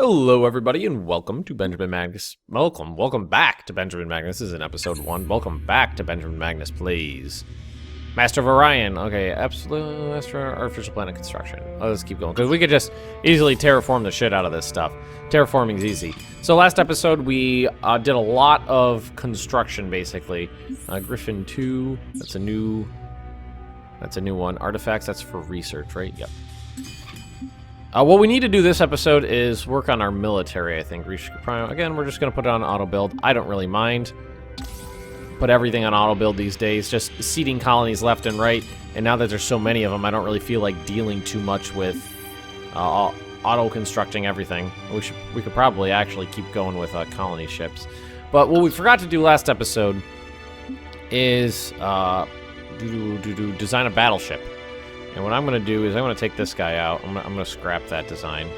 Hello, everybody, and welcome to Benjamin Magnus. Welcome back to Benjamin Magnus. This is in episode 1. Welcome back to Benjamin Magnus, please. Master of Orion. Okay, absolute artificial planet construction. Let's keep going, because we could just easily terraform the shit out of this stuff. Terraforming's easy. So last episode, we did a lot of construction, basically. Griffin 2, that's a new one. Artifacts, that's for research, right? Yep. What we need to do this episode is work on our military, I think. Again, we're just going to put it on auto build. I don't really mind. Put everything on auto build these days, just seeding colonies left and right. And now that there's so many of them, I don't really feel like dealing too much with auto constructing everything. We could probably actually keep going with colony ships. But what we forgot to do last episode is design a battleship. And what I'm going to do is I'm going to take this guy out. I'm going to scrap that design.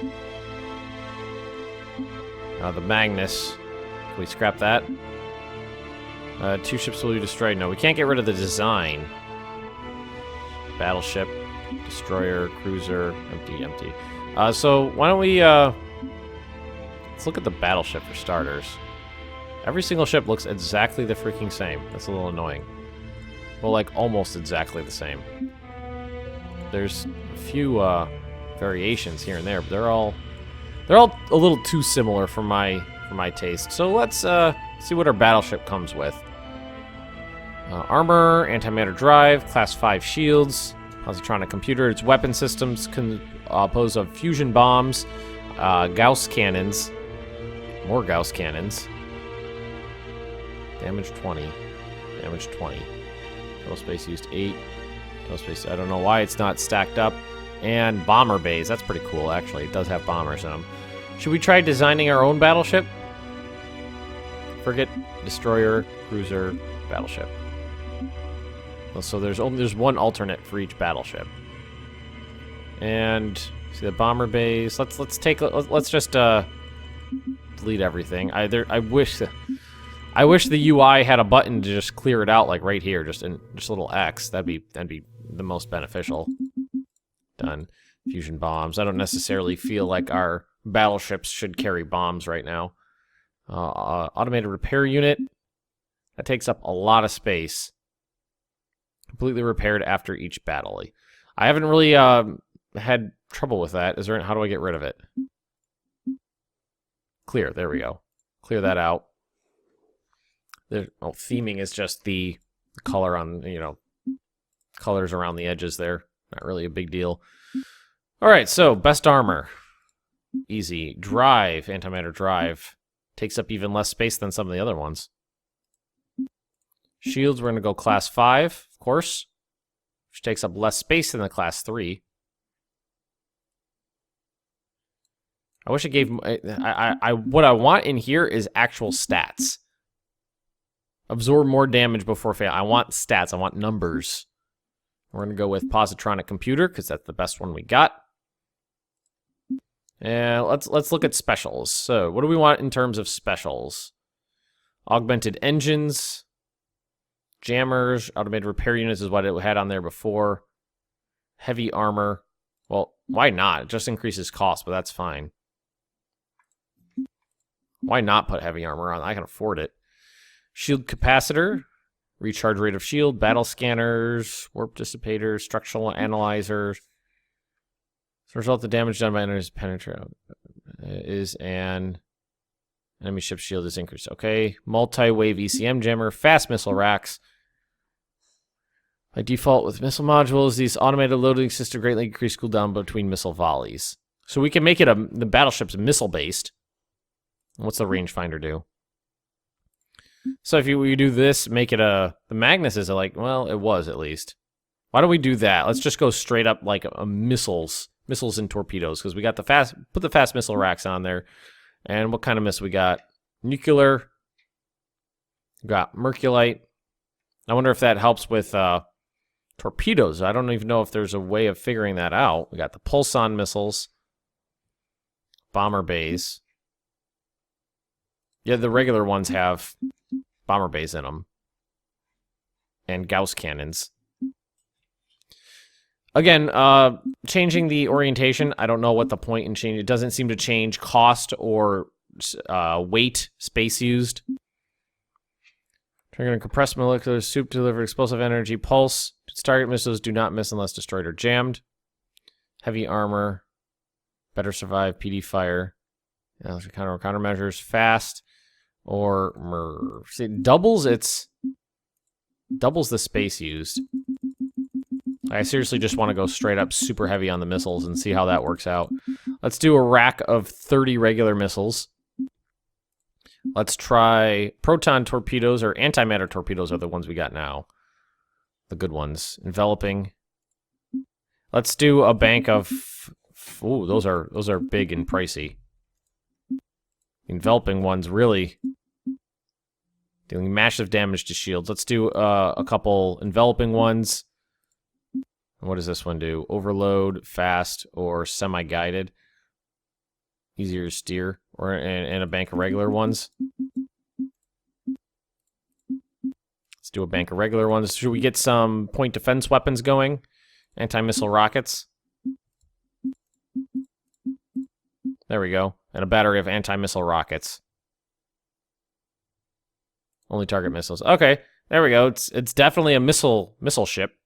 The Magnus. Can we scrap that? 2 ships will be destroyed. No, we can't get rid of the design. Battleship, destroyer, cruiser, empty. So why don't we... let's look at the battleship for starters. Every single ship looks exactly the freaking same. That's a little annoying. Well, like, almost exactly the same. There's a few variations here and there, but they're all a little too similar for my taste. So let's see what our battleship comes with. Armor, antimatter drive, class 5 shields, positronic computer. Its weapon systems composed of fusion bombs, Gauss cannons, more Gauss cannons. Damage 20. Damage 20. Total space used 8. I don't know why it's not stacked up. And bomber bays. That's pretty cool, actually. It does have bombers in them. Should we try designing our own battleship? Frigate, destroyer, cruiser, battleship. So there's one alternate for each battleship. And see the bomber bays. Let's just delete everything. I wish the UI had a button to just clear it out, like right here, just a little X. That'd be the most beneficial. Done. Fusion bombs. I don't necessarily feel like our battleships should carry bombs right now. Automated repair unit. That takes up a lot of space. Completely repaired after each battle. I haven't really had trouble with that. How do I get rid of it? Clear. There we go. Clear that out. Theming is just the color on, colors around the edges there. Not really a big deal. Alright, so, best armor. Easy. Drive, antimatter drive. Takes up even less space than some of the other ones. Shields, we're going to go class 5, of course. Which takes up less space than the class 3. I wish it gave... what I want in here is actual stats. Absorb more damage before fail. I want stats. I want numbers. We're going to go with positronic computer, because that's the best one we got. And let's look at specials. So, what do we want in terms of specials? Augmented engines. Jammers. Automated repair units is what it had on there before. Heavy armor. Well, why not? It just increases cost, but that's fine. Why not put heavy armor on? I can afford it. Shield capacitor, recharge rate of shield, battle scanners, warp dissipators, structural analyzers. As a result, the damage done by enemies penetrate is an enemy ship shield is increased. Okay, multi-wave ECM jammer, fast missile racks. By default, with missile modules, these automated loading system greatly increase cooldown between missile volleys. So we can make it the battleship's missile-based. What's the rangefinder do? So if we do this, make it the Magnus is well, it was at least. Why don't we do that? Let's just go straight up like missiles and torpedoes, because we got put the fast missile racks on there. And what kind of missile we got? Nuclear. We got Merculite. I wonder if that helps with torpedoes. I don't even know if there's a way of figuring that out. We got the Pulson missiles. Bomber bays. Yeah, the regular ones have bomber bays in them. And Gauss cannons. Again, changing the orientation, I don't know what the point in changing. It doesn't seem to change cost or weight, space used. Triggering compressed molecular soup to deliver explosive energy pulse. Target missiles do not miss unless destroyed or jammed. Heavy armor. Better survive. PD fire. Countermeasures. Fast. Or see, doubles the space used. I seriously just want to go straight up super heavy on the missiles and see how that works out. Let's do a rack of 30 regular missiles. Let's try proton torpedoes, or antimatter torpedoes are the ones we got now. The good ones. Enveloping. Let's do a bank of... Ooh, those are big and pricey. Enveloping ones really dealing massive damage to shields. Let's do a couple enveloping ones. What does this one do? Overload, fast, or semi-guided. Easier to steer. Or and a bank of regular ones. Let's do a bank of regular ones. Should we get some point defense weapons going? Anti-missile rockets. There we go. And a battery of anti-missile rockets. Only target missiles. Okay, there we go. It's definitely a missile ship.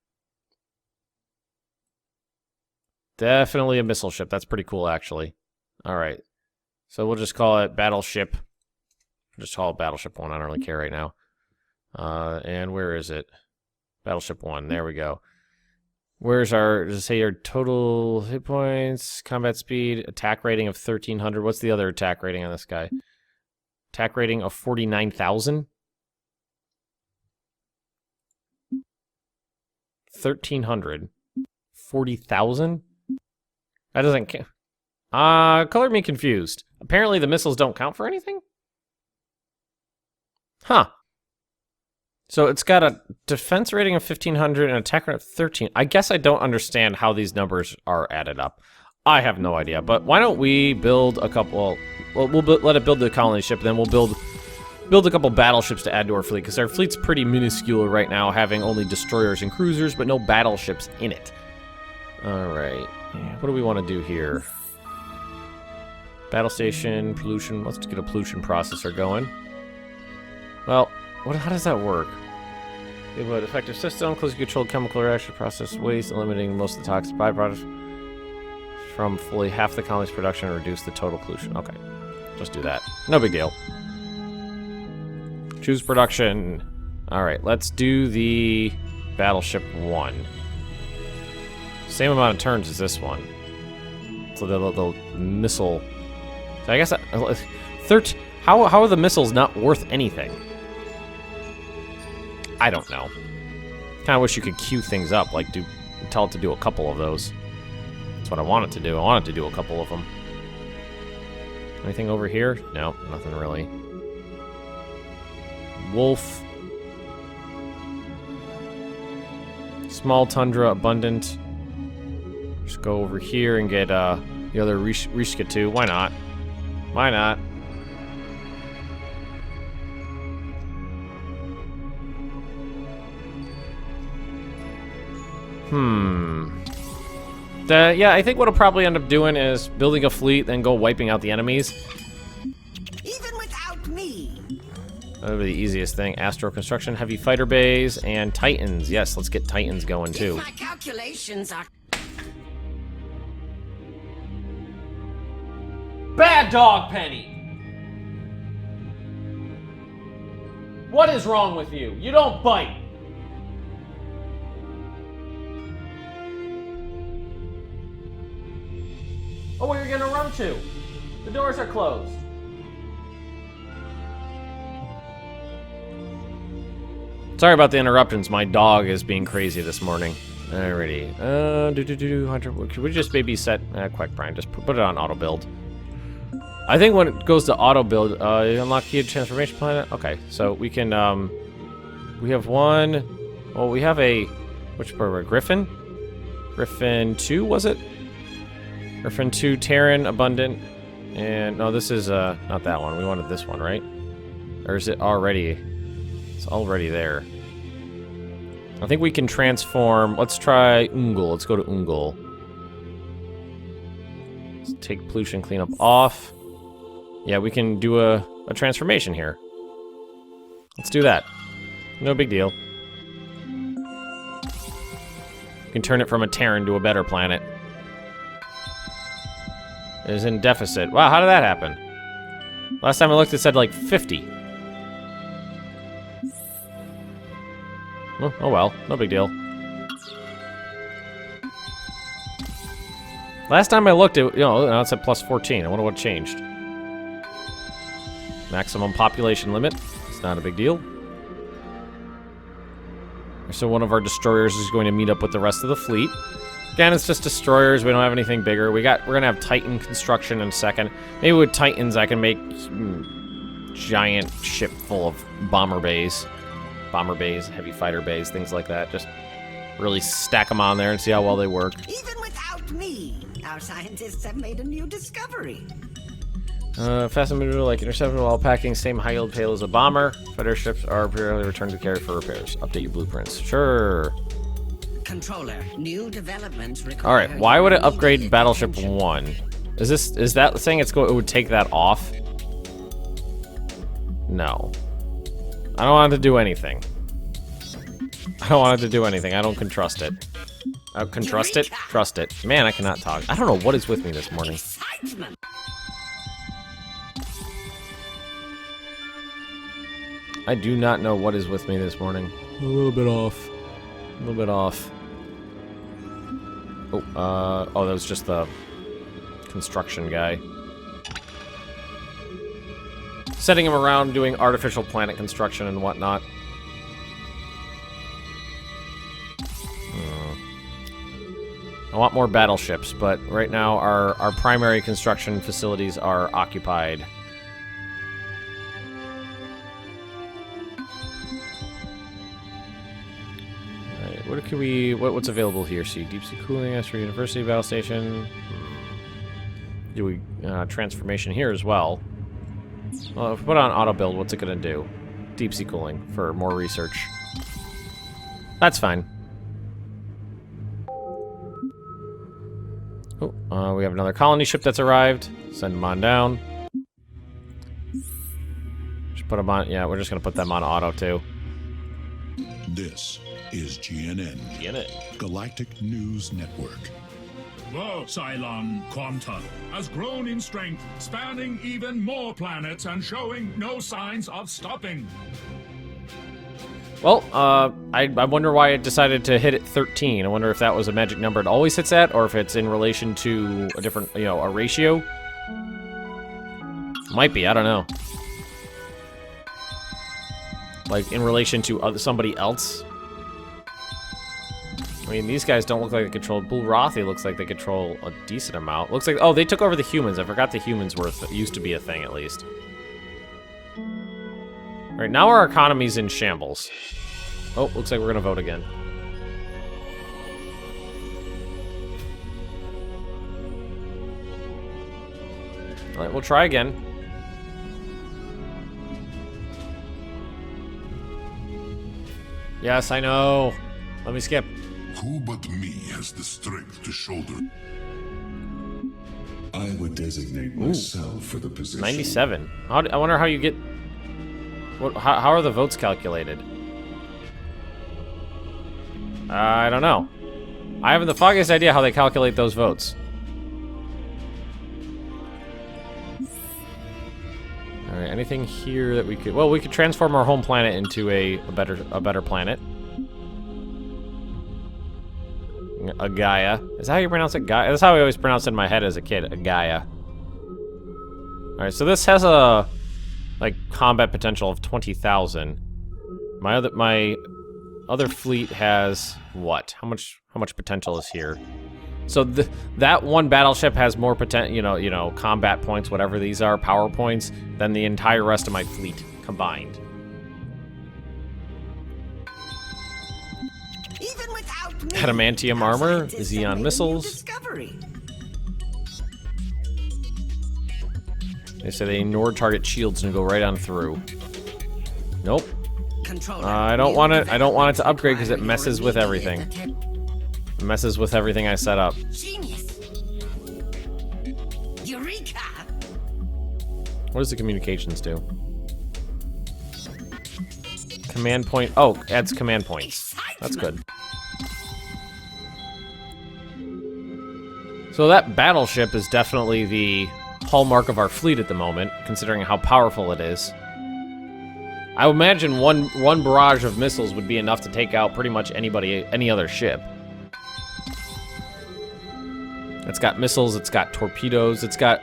Definitely a missile ship. That's pretty cool, actually. All right. So we'll just call it Battleship. Just call it Battleship 1. I don't really care right now. And where is it? Battleship 1. There we go. Where's our, does it say your total hit points, combat speed, attack rating of 1300? What's the other attack rating on this guy? Attack rating of 49,000? 1,300. 40,000? That doesn't count. Color me confused. Apparently the missiles don't count for anything? Huh. So it's got a defense rating of 1,500 and attack rating of 13. I guess I don't understand how these numbers are added up. I have no idea, but why don't we build a couple... Well, let it build the colony ship, then we'll build a couple battleships to add to our fleet, because our fleet's pretty minuscule right now, having only destroyers and cruisers, but no battleships in it. Alright. What do we want to do here? Battle station, pollution. Let's get a pollution processor going. Well, how does that work? We have an effective system, closely controlled chemical reaction, process waste, eliminating most of the toxic byproducts from fully half the colony's production and reduce the total pollution. Okay, just do that. No big deal. Choose production. Alright, let's do the Battleship 1. Same amount of turns as this one. So the missile... So I guess... How are the missiles not worth anything? I don't know. Kind of wish you could queue things up, like tell it to do a couple of those. That's what I want it to do. I want it to do a couple of them. Anything over here? No, nothing really. Wolf. Small tundra, abundant. Just go over here and get the other Rishka 2. Why not? Why not? Yeah, I think what I'll probably end up doing is building a fleet, then go wiping out the enemies. Even without me. That'll be the easiest thing. Astro construction, heavy fighter bays, and Titans. Yes, let's get Titans going too. My calculations are... Bad dog, Penny! What is wrong with you? You don't bite! Oh, where are you gonna run to? The doors are closed. Sorry about the interruptions. My dog is being crazy this morning. Alrighty. Hunter. Could we just maybe set quick, Brian? Just put it on auto build. I think when it goes to auto build, you unlock key to transformation planet. Okay, so we can. We have one. Oh, we have a. Which part? Griffin. Griffin 2 was it? Griffin 2, Terran, Abundant, and no, this is not that one. We wanted this one, right? Or is it already? It's already there. I think we can transform. Let's try Ungol. Let's go to Ungol. Let's take pollution cleanup off. Yeah, we can do a transformation here. Let's do that. No big deal. We can turn it from a Terran to a better planet. It is in deficit. Wow, how did that happen? Last time I looked, it said like 50. Oh well, no big deal. Last time I looked, now it said plus 14. I wonder what changed. Maximum population limit. It's not a big deal. So one of our destroyers is going to meet up with the rest of the fleet. Again, it's just destroyers. We don't have anything bigger. We're gonna have Titan construction in a second. Maybe with Titans, I can make giant ship full of bomber bays, heavy fighter bays, things like that. Just really stack them on there and see how well they work. Even without me, our scientists have made a new discovery. Fast and maneuver like interceptor while packing same high yield payload as a bomber. Fighter ships are periodically returned to carry for repairs. Update your blueprints. Sure. Controller, new developments require. All right. Why would it upgrade Battleship 1? Is that saying it would take that off? No. I don't want it to do anything. I don't want it to do anything. I don't can trust it. I can trust it. Trust it. Man, I cannot talk. I don't know what is with me this morning. Excitement. I do not know what is with me this morning. A little bit off. A little bit off. Oh, that was just the construction guy. Setting him around doing artificial planet construction and whatnot. I want more battleships, but right now our primary construction facilities are occupied. What's available here? See, deep sea cooling, Astro University battle station. Do we transformation here as well? Well, if we put on auto build, what's it gonna do? Deep sea cooling for more research. That's fine. Oh, we have another colony ship that's arrived. Send them on down. Just put them on. Yeah, we're just gonna put them on auto too. This is GNN, Galactic News Network. The Psilon Quanta has grown in strength, spanning even more planets and showing no signs of stopping. Well, I wonder why it decided to hit at 13. I wonder if that was a magic number it always hits at, or if it's in relation to a different, a ratio. Might be, I don't know. Like, in relation to somebody else. I mean, these guys don't look like they control. Bulrathi looks like they control a decent amount. Looks like, oh, they took over the humans. I forgot the humans used to be a thing, at least. All right, now our economy's in shambles. Oh, looks like we're gonna vote again. All right, we'll try again. Yes, I know. Let me skip. Who but me has the strength to shoulder? I would designate myself for the position. 97. I wonder how you get... How are the votes calculated? I don't know. I haven't the foggiest idea how they calculate those votes. All right, anything here that we could... Well, we could transform our home planet into a better planet. A Gaia. Is that how you pronounce it? Gaia? That's how I always pronounced it in my head as a kid. A Gaia. All right, so this has a combat potential of 20,000. My other fleet has what? How much potential is here? So that one battleship has more potential, combat points, whatever these are, power points, than the entire rest of my fleet combined. Even without me, Adamantium our armor, scientists Xeon have made a new missiles. discovery. They said they ignore target shields and go right on through. Nope. Controller. I don't want it. I don't want it to upgrade because it messes with everything. It messes with everything I set up. Genius. Eureka. What does the communications do? Command point. Oh, adds command points. That's good. So that battleship is definitely the hallmark of our fleet at the moment, considering how powerful it is. I would imagine one barrage of missiles would be enough to take out pretty much any other ship. It's got missiles, it's got torpedoes, it's got,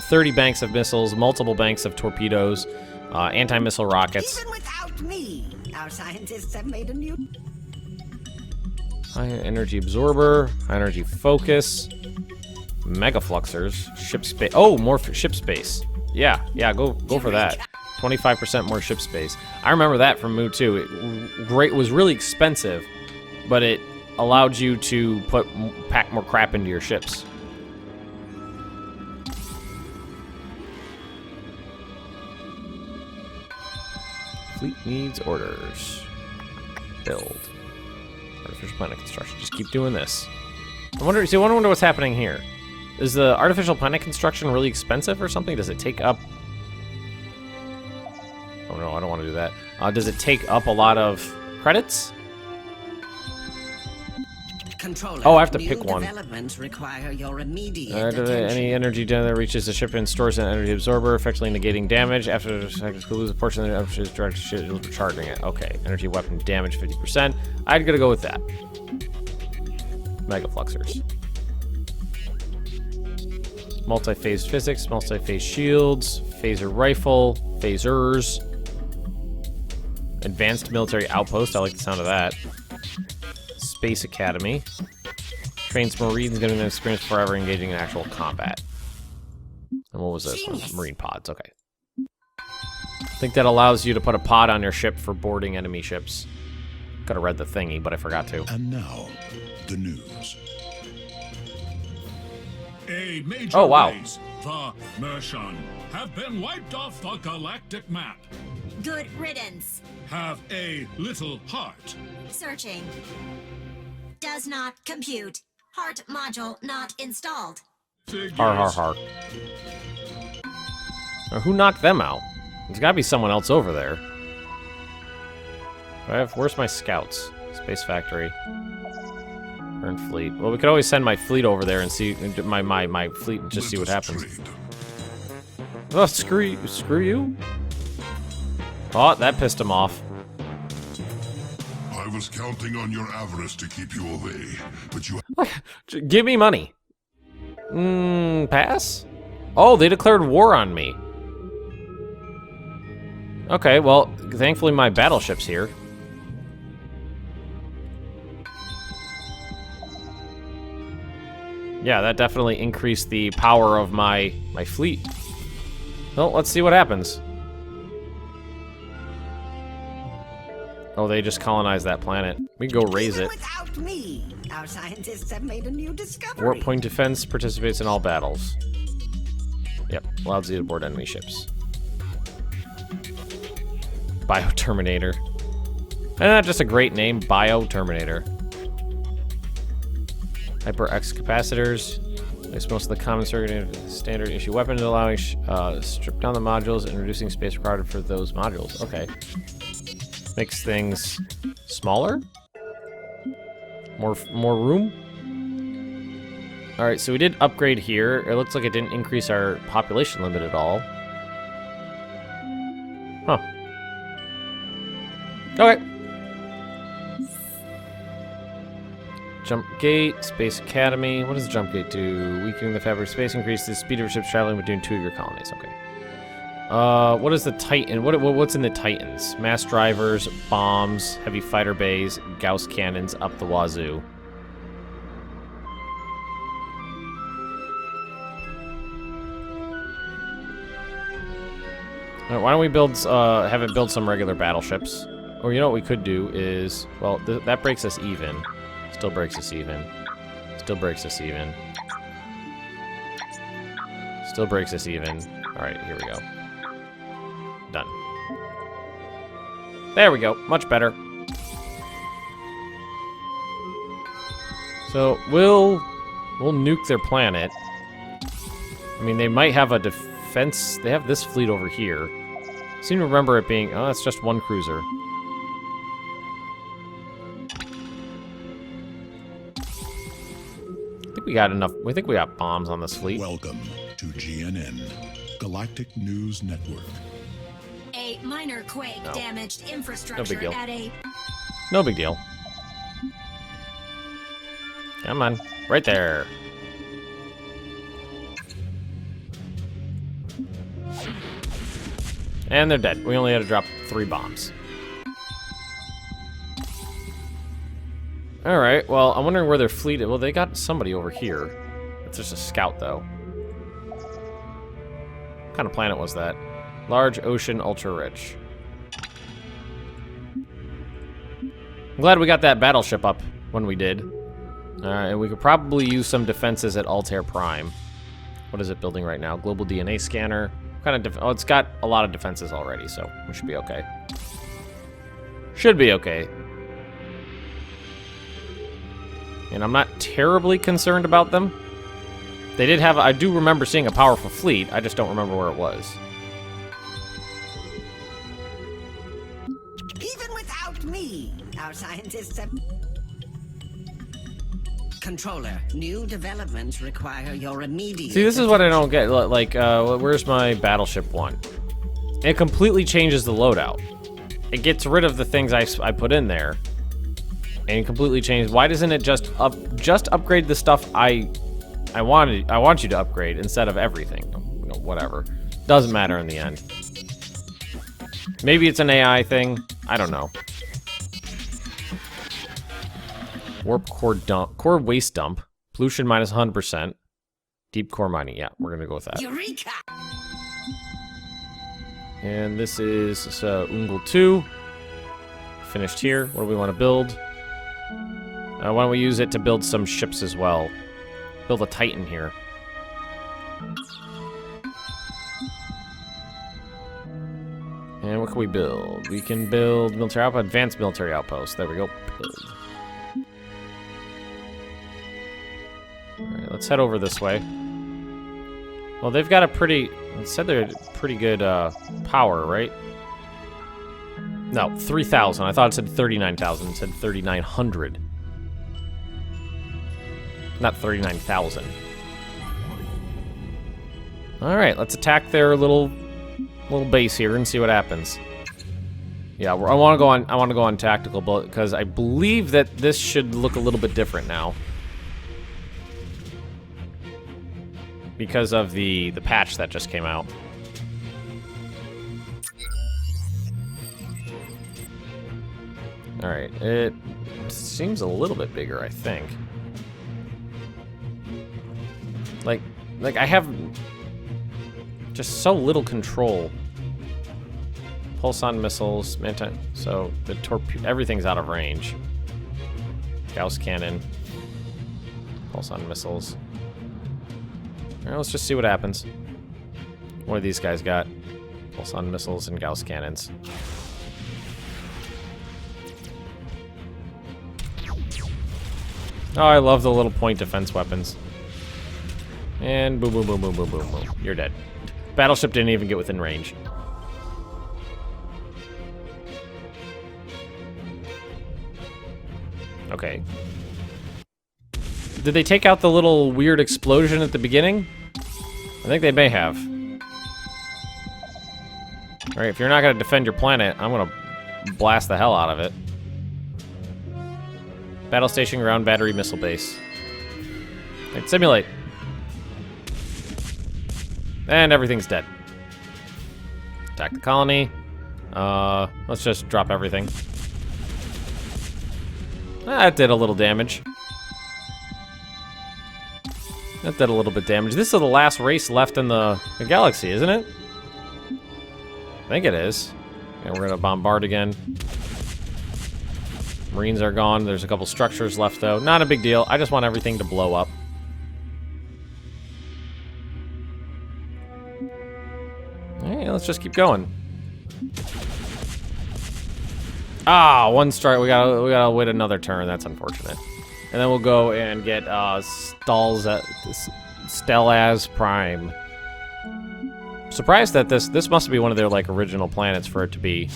30 banks of missiles, multiple banks of torpedoes, anti-missile rockets. Even without me, our scientists have made a new... High energy absorber, high energy focus, mega fluxers, ship space. Oh, more ship space. Yeah, go for that. 25% more ship space. I remember that from Mu 2. It was really expensive, but it allowed you to pack more crap into your ships. Fleet needs orders. Build. Artificial planet construction. Just keep doing this. I wonder what's happening here. Is the artificial planet construction really expensive or something? Does it take up... Oh no, I don't want to do that. Does it take up a lot of credits? Controller. Oh, I have to pick one. Developments require your immediate Any energy that reaches the ship and stores an energy absorber, effectively negating damage. After the second, lose a portion of the energy direct recharging it. Okay, energy weapon damage 50%. I'd gotta go with that. Mega fluxers. Multi-phase physics, multi-phase shields, phaser rifle, phasers, advanced military outpost. I like the sound of that. Space Academy. Trains Marines getting an experience forever engaging in actual combat. And what was this one? Marine pods, okay. I think that allows you to put a pod on your ship for boarding enemy ships. Could have read the thingy, but I forgot to. And now, the news. A major Oh, wow. race, the Mrrshan, have been wiped off the galactic map. Good riddance. Have a little heart. Searching. Does not compute. Heart module not installed. Figures. Har. Now, who knocked them out? There's gotta be someone else over there. Where's my scouts? Space Factory. Current fleet. Well, we could always send my fleet over there and see my fleet and just see what happens. Oh, screw you. Oh, that pissed him off. I was counting on your avarice to keep you away, but you... Give me money. Pass? Oh, they declared war on me. Okay, well, thankfully my battleship's here. Yeah, that definitely increased the power of my fleet. Well, let's see what happens. Oh, they just colonized that planet. We can go raise it. Without me, our scientists have made a new discovery. Warp Point Defense participates in all battles. Yep, allows you to board enemy ships. Bio-Terminator. And not just a great name, Bio-Terminator. Hyper-X capacitors. Makes most of the common standard issue weapons, allowing strip down the modules and reducing space required for those modules. Okay. Makes things smaller? More room? Alright, so we did upgrade here. It looks like it didn't increase our population limit at all. Huh. Okay. Jump gate, Space Academy. What does the jump gate do? Weakening the fabric of space, increases the speed of ships traveling between 2 of your colonies. Okay. What is the Titan? What's in the Titans? Mass drivers, bombs, heavy fighter bays, Gauss cannons up the wazoo. All right, why don't we have it build some regular battleships? Or you know what we could do is, well, that breaks us even. Still breaks us even. Still breaks us even. Still breaks us even. All right, here we go. Done. There we go. Much better. So, we'll nuke their planet. I mean, they might have a defense. They have this fleet over here. I seem to remember it being... Oh, it's just one cruiser. I think we got enough... We think we got bombs on this fleet. Welcome to GNN, Galactic News Network. A minor quake damaged infrastructure deal. at a... No big deal. Come on. Right there. And they're dead. We only had to drop 3 bombs. Alright, well, I'm wondering where their fleet is. Well, they got somebody over here. It's just a scout, though. What kind of planet was that? Large ocean, ultra-rich. I'm glad we got that battleship up when we did. And we could probably use some defenses at Altair Prime. What is it building right now? Global DNA scanner. What kind of oh, it's got a lot of defenses already, so we should be okay. Should be okay. And I'm not terribly concerned about them. They did have... I do remember seeing a powerful fleet. I just don't remember where it was. Even without me, our scientists have... Controller, new developments require your immediate... See, this is what I don't get. Like, where's my Battleship 1? It completely changes the loadout. It gets rid of the things I put in there. And completely changes. Why doesn't it just upgrade the stuff I want you to upgrade instead of everything? You know, whatever. Doesn't matter in the end. Maybe it's an AI thing. I don't know. Warp core dump, core waste dump, pollution minus 100%, deep core mining. Yeah, we're gonna go with that. Eureka! And this is Ungul 2. Finished here. What do we want to build? Why don't we use it to build some ships as well? Build a Titan here. And what can we build? We can build military outpost, advanced military outpost. There we go. Build. Alright, let's head over this way. Well, they've got a pretty... It said they're pretty good power, right? No, 3,000. I thought it said 39,000. It said 3,900. Not 39,000. Alright, let's attack their little base here and see what happens. Yeah, I want to go on tactical, because I believe that this should look a little bit different now. Because of the patch that just came out. Alright, it seems a little bit bigger, I think. Like I have just so little control. Pulse-on missiles, so the everything's out of range. Gauss cannon, pulse-on missiles. Alright, let's just see what happens. What do these guys got? Pulse-on missiles and Gauss cannons. Oh, I love the little point defense weapons. And boom, boom, boom, boom, boom, boom, boom. You're dead. Battleship didn't even get within range. Okay. Did they take out the little weird explosion at the beginning? I think they may have. Alright, if you're not going to defend your planet, I'm going to blast the hell out of it. Battle station, ground battery, missile base. Right, simulate. And everything's dead. Attack the colony. Let's just drop everything. That did a little damage. That did a little bit of damage. This is the last race left in the galaxy, isn't it? I think it is. And we're gonna bombard again. Marines are gone. There's a couple structures left, though. Not a big deal. I just want everything to blow up. Hey, let's just keep going. Ah, one strike. We gotta wait another turn. That's unfortunate. And then we'll go and get Stellaz Prime. Surprised that this must be one of their like original planets for it to be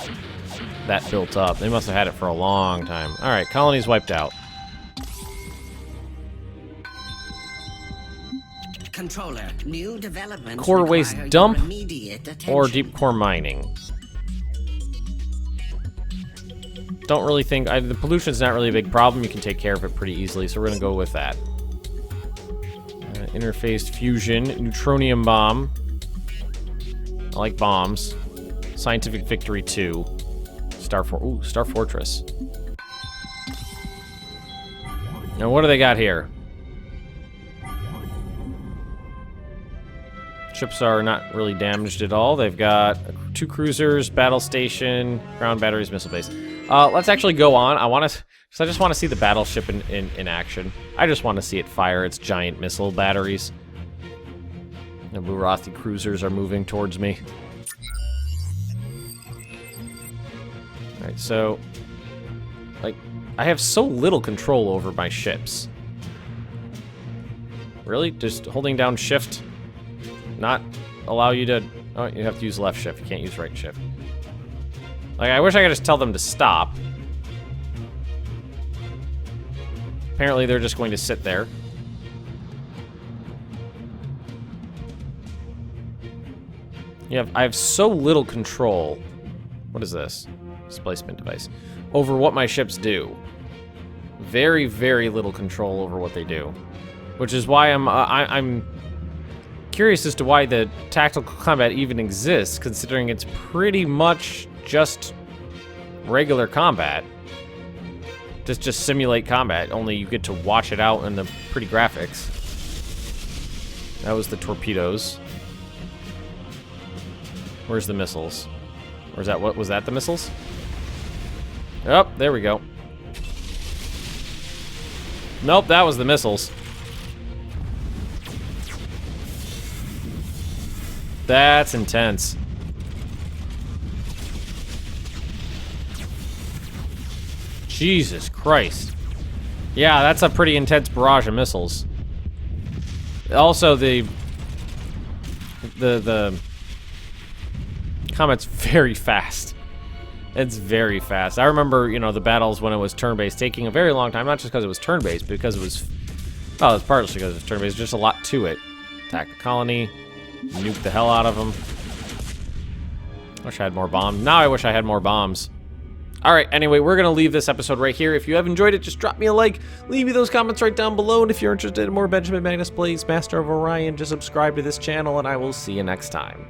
that built up. They must have had it for a long time. All right, colony's wiped out. Controller, new developments Core waste require your dump immediate attention. or deep core mining. Don't really think the pollution's not really a big problem. You can take care of it pretty easily, so we're gonna go with that. Interphased fusion, neutronium bomb. I like bombs. Scientific victory 2. Star Fortress. Now what do they got here? Ships are not really damaged at all. They've got 2 cruisers, battle station, ground batteries, missile base. Let's actually go on. I just want to see the battleship in action. I just want to see it fire its giant missile batteries. The Bulrathi cruisers are moving towards me. Alright, so... like, I have so little control over my ships. Really? Just holding down shift? Not allow you to... oh, you have to use left shift. You can't use right shift. Like, I wish I could just tell them to stop. Apparently, they're just going to sit there. I have so little control. What is this? Displacement device. Over what my ships do. Very, very little control over what they do. Which is why I'm curious as to why the tactical combat even exists, considering it's pretty much just regular combat. Just simulate combat, only you get to watch it out in the pretty graphics. That was the torpedoes. Where's the missiles? Or is that what was that the missiles? Oh, there we go. Nope, that was the missiles. That's intense. Jesus Christ. Yeah, that's a pretty intense barrage of missiles. Also, the Comet's very fast. It's very fast. I remember, you know, the battles when it was turn-based taking a very long time, not just because it was turn-based, but because it was, well, it's partly because it was turn-based, just a lot to it. Attack the colony, nuke the hell out of them. Wish I had more bombs. Now I wish I had more bombs. Alright, anyway, we're going to leave this episode right here. If you have enjoyed it, just drop me a like, leave me those comments right down below, and if you're interested in more Benjamin Magnus Plays Master of Orion, just subscribe to this channel, and I will see you next time.